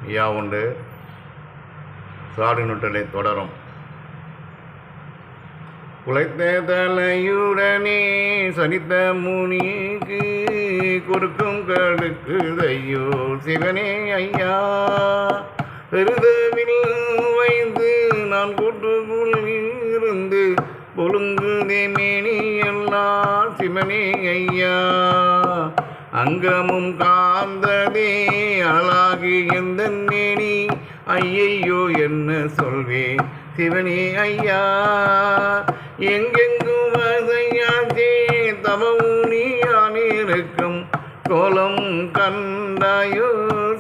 ஐயா உண்டு சாடு நுட்டலை தொடரும். குலைத்த தலையுடனே சனித்த முனிக்கு கொடுக்கும் கடுக்குதையோ சிவனே ஐயா. பெருதவில் வைந்து நான் கூட்டுக்குள் இருந்து ஒழுங்குதே மேனி எல்லாம் சிவனே ஐயா. அங்கமும் காந்ததே அழாகி எந்த மேனி ஐயையோ என்ன சொல்வேன் சிவனே ஐயா. எங்கெங்கும் வசையாச்சே தமவுனியானிருக்கும் கோலம் கண்டாயோ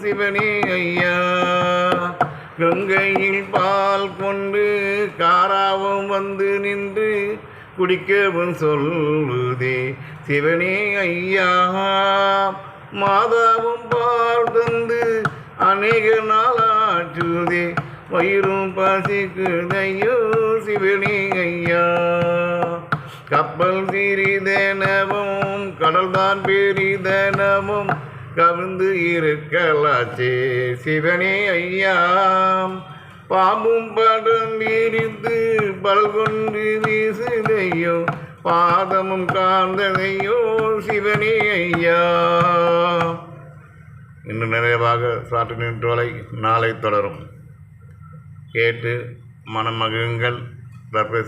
சிவனே ஐயா. கங்கையில் பால் கொண்டு காராவும் வந்து நின்று குடிக்கவும் சொல்லுதே சிவனே ஐயா. மாதாவும் பால் தந்து அநேக நாளாச்சுதே வயிறும் பசிக்குதையோ சிவனே ஐயா. கப்பல் சிறிதெனவும் கடல்தான் பெரிதெனவும் கவிழ்ந்து இருக்கலாச்சே சிவனே ஐயா. பாம்பும் படம் விரித்து பல்கொண்டு வீசுதையோ பாதமும் காந்ததையோ சிவனே ஐயா. இன்னும் நிறைவாக சாட்டு நின்றோலை நாளை தொடரும். கேட்டு மனமகிழுங்கள்.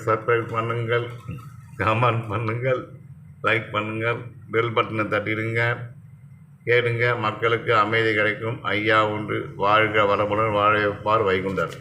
சப்ஸ்கிரைப் பண்ணுங்கள், கமெண்ட் பண்ணுங்கள், லைக் பண்ணுங்கள், பெல் பட்டனை தட்டிடுங்க. கேளுங்க, மக்களுக்கு அமைதி கிடைக்கும். ஐயா உண்டு. வாழ்க வளமுடன் வாழ வைப்பார் வைகுண்டர்.